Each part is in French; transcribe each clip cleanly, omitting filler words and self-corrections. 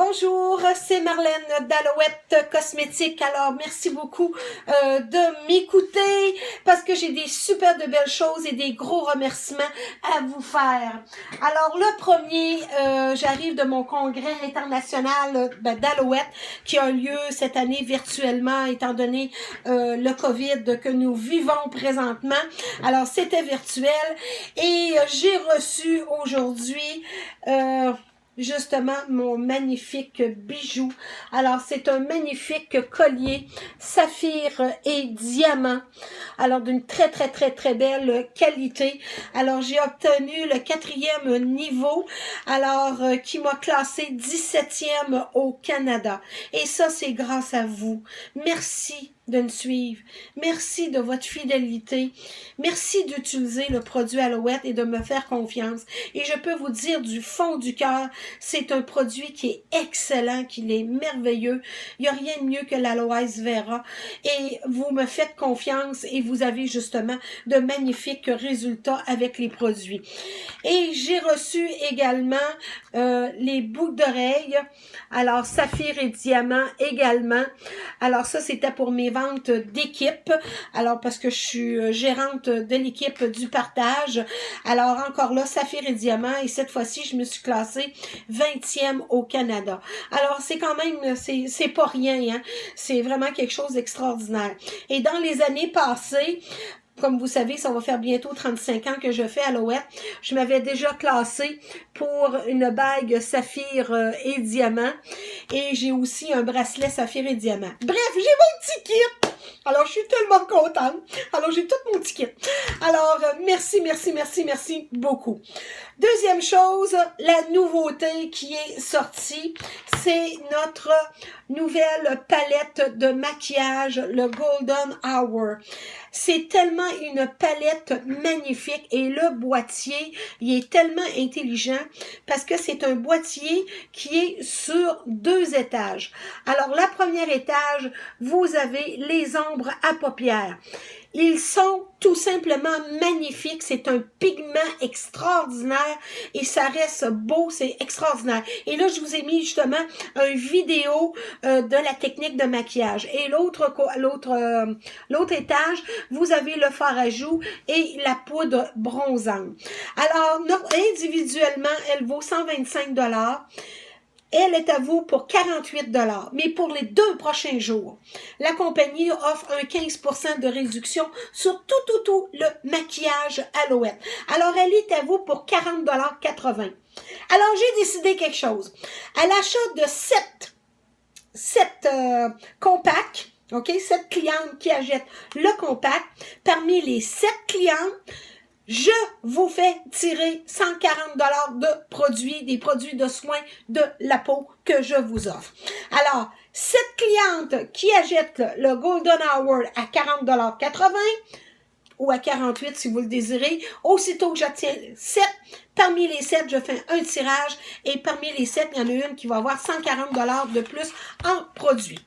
Bonjour, c'est Marlène d'Alouette Cosmétique. Alors, merci beaucoup de m'écouter parce que j'ai des super de belles choses et des gros remerciements à vous faire. Alors, le premier, j'arrive de mon congrès international d'Alouette qui a lieu cette année virtuellement étant donné le COVID que nous vivons présentement. Alors, c'était virtuel et j'ai reçu aujourd'hui justement mon magnifique bijou. Alors, c'est un magnifique collier saphir et diamant. Alors, d'une très belle qualité. Alors, j'ai obtenu le 4e niveau. Alors, qui m'a classé 17e au Canada. Et ça, c'est grâce à vous. Merci de me suivre. Merci de votre fidélité. Merci d'utiliser le produit Alouette et de me faire confiance. Et je peux vous dire du fond du cœur, c'est un produit qui est excellent, qui est merveilleux. Il n'y a rien de mieux que l'Aloès Vera. Et vous me faites confiance et vous avez justement de magnifiques résultats avec les produits. Et j'ai reçu également les boucles d'oreilles. Alors, saphir et diamant également. Alors, ça, c'était pour mes ventes d'équipe. Alors, parce que je suis gérante de l'équipe du partage. Alors, encore là, saphir et diamant. Et cette fois-ci, je me suis classée 20e au Canada. Alors, c'est quand même, c'est pas rien, hein. C'est vraiment quelque chose d'extraordinaire. Et dans les années passées, comme vous savez, ça va faire bientôt 35 ans que je fais Alouette. Je m'avais déjà classée pour une bague saphir et diamant. Et j'ai aussi un bracelet saphir et diamant. Bref, j'ai mon petit kit. Alors, je suis tellement contente. Alors, j'ai tout mon ticket. Alors, merci beaucoup. Deuxième chose, la nouveauté qui est sortie, c'est notre nouvelle palette de maquillage, le Golden Hour. C'est tellement une palette magnifique et le boîtier, il est tellement intelligent parce que c'est un boîtier qui est sur 2 étages. Alors, la première étage, vous avez les ombres à paupières. Ils sont tout simplement magnifiques. C'est un pigment extraordinaire et ça reste beau, c'est extraordinaire. Et là, je vous ai mis justement une vidéo de la technique de maquillage. Et l'autre étage, vous avez le fard à joues et la poudre bronzante. Alors, individuellement, elle vaut 125 $. Elle est à vous pour 48 $. Mais pour les 2 prochains jours, la compagnie offre un 15% de réduction sur tout le maquillage Alouette. Alors, elle est à vous pour 40,80 $. Alors, j'ai décidé quelque chose. À l'achat de 7 compacts, OK, 7 clientes qui achètent le compact, parmi les 7 clientes, je vous fais tirer 140 $ de produits, des produits de soins de la peau que je vous offre. Alors, 7 clientes qui achètent le Golden Hour à 40,80 $ ou à 48 si vous le désirez, aussitôt que j'obtiens 7, parmi les 7, je fais un tirage et parmi les 7, il y en a une qui va avoir 140 $ de plus en produits.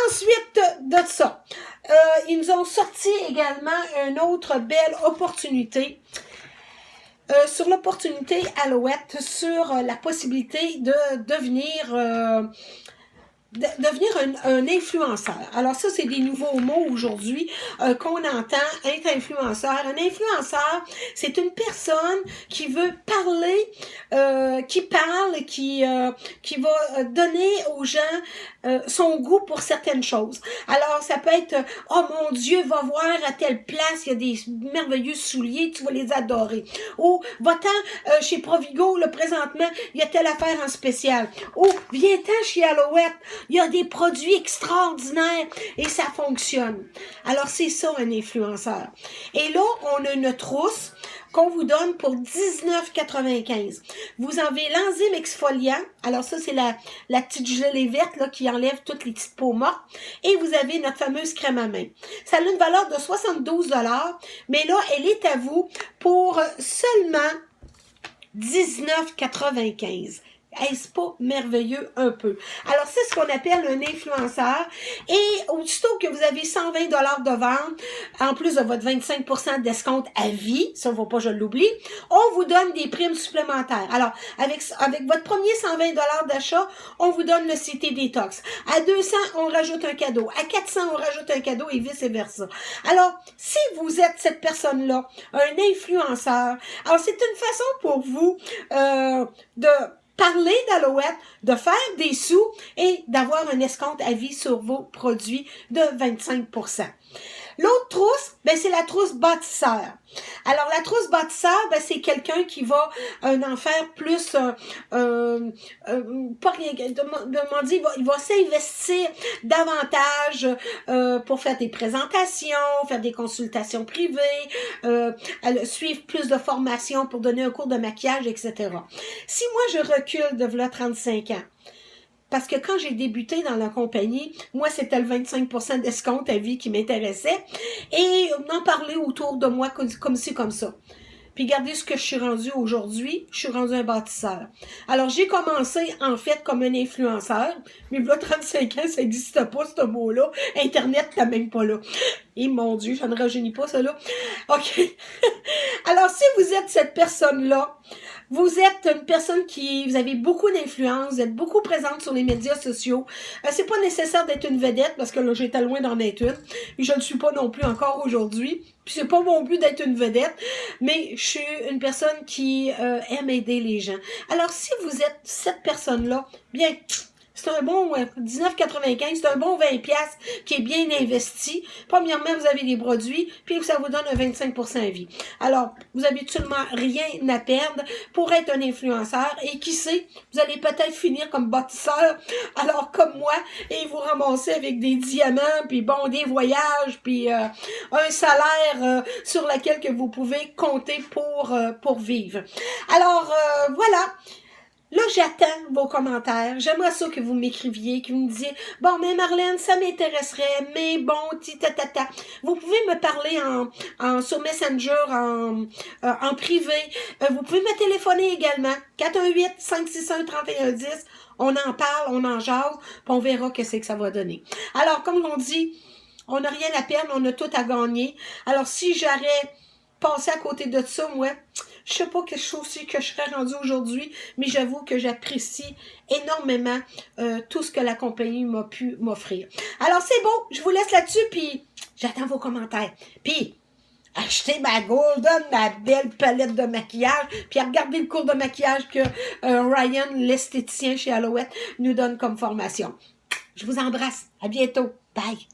Ensuite de ça, ils nous ont sorti également une autre belle opportunité. Sur l'opportunité Alouette, sur la possibilité de devenir un influenceur. Alors ça, c'est des nouveaux mots aujourd'hui qu'on entend, être influenceur. Un influenceur, c'est une personne qui veut parler, qui parle, qui va donner aux gens son goût pour certaines choses. Alors, ça peut être, oh mon Dieu, va voir à telle place, il y a des merveilleux souliers, tu vas les adorer. Ou, va-t'en chez Provigo, là, présentement, il y a telle affaire en spécial. Ou, viens-t'en chez Alouette, il y a des produits extraordinaires et ça fonctionne. Alors, c'est ça, un influenceur. Et là, on a une trousse qu'on vous donne pour 19,95 $. Vous avez l'enzyme exfoliant. Alors ça, c'est la petite gelée verte là, qui enlève toutes les petites peaux mortes. Et vous avez notre fameuse crème à main. Ça a une valeur de 72 $, mais là, elle est à vous pour seulement 19,95 $. Est-ce pas merveilleux un peu? Alors, c'est ce qu'on appelle un influenceur. Et aussitôt que vous avez 120 $ de vente, en plus de votre 25% d'escompte à vie, ça ne faut pas que je l'oublie, on vous donne des primes supplémentaires. Alors, avec votre premier 120 $ d'achat, on vous donne le CT Détox. À 200, on rajoute un cadeau. À 400, on rajoute un cadeau et vice-versa. Alors, si vous êtes cette personne-là, un influenceur, alors c'est une façon pour vous de parler d'Alouette, de faire des sous et d'avoir un escompte à vie sur vos produits de 25%. L'autre trousse, ben c'est la trousse bâtisseur. Alors, la trousse bâtisseur, ben c'est quelqu'un qui va en faire plus, pas rien, il va s'investir davantage pour faire des présentations, faire des consultations privées, suivre plus de formations pour donner un cours de maquillage, etc. Si moi, je recule de là 35 ans, parce que quand j'ai débuté dans la compagnie, moi, c'était le 25% d'escompte à vie qui m'intéressait. Et m'en parler autour de moi comme ci, comme ça. Puis regardez ce que je suis rendue aujourd'hui. Je suis rendue un bâtisseur. Alors, j'ai commencé, en fait, comme un influenceur. Mais là, 35 ans, ça n'existe pas, ce mot-là. Internet, t'as même pas là. Et mon Dieu, je ne rajeunis pas ça là. OK. Alors, si vous êtes cette personne-là, vous êtes une personne vous avez beaucoup d'influence, vous êtes beaucoup présente sur les médias sociaux. C'est pas nécessaire d'être une vedette, parce que là, j'étais loin d'en être une. Et je ne le suis pas non plus encore aujourd'hui. Puis c'est pas mon but d'être une vedette, mais je suis une personne qui aime aider les gens. Alors, si vous êtes cette personne-là, bien, c'est un bon 19,95, c'est un bon 20$ qui est bien investi. Premièrement, vous avez des produits, puis ça vous donne un 25% à vie. Alors, vous avez absolument rien à perdre pour être un influenceur. Et qui sait, vous allez peut-être finir comme bâtisseur, alors comme moi, et vous ramasser avec des diamants, puis bon, des voyages, puis un salaire sur lequel que vous pouvez compter pour vivre. Alors, voilà. Là, j'attends vos commentaires. J'aimerais ça que vous m'écriviez, que vous me disiez, bon, mais Marlène, ça m'intéresserait, mais bon, ta. Vous pouvez me parler sur Messenger, en privé. Vous pouvez me téléphoner également. 418-561-3110. On en parle, on en jase, puis on verra qu'est-ce que ça va donner. Alors, comme on dit, on n'a rien à perdre, on a tout à gagner. Alors, si j'aurais passé à côté de ça, moi, je sais pas quelque chose que je serais rendue aujourd'hui, mais j'avoue que j'apprécie énormément tout ce que la compagnie m'a pu m'offrir. Alors, c'est bon, je vous laisse là-dessus, puis j'attends vos commentaires. Puis, achetez ma Golden, ma belle palette de maquillage, puis regardez le cours de maquillage que Ryan, l'esthéticien chez Alouette, nous donne comme formation. Je vous embrasse. À bientôt. Bye.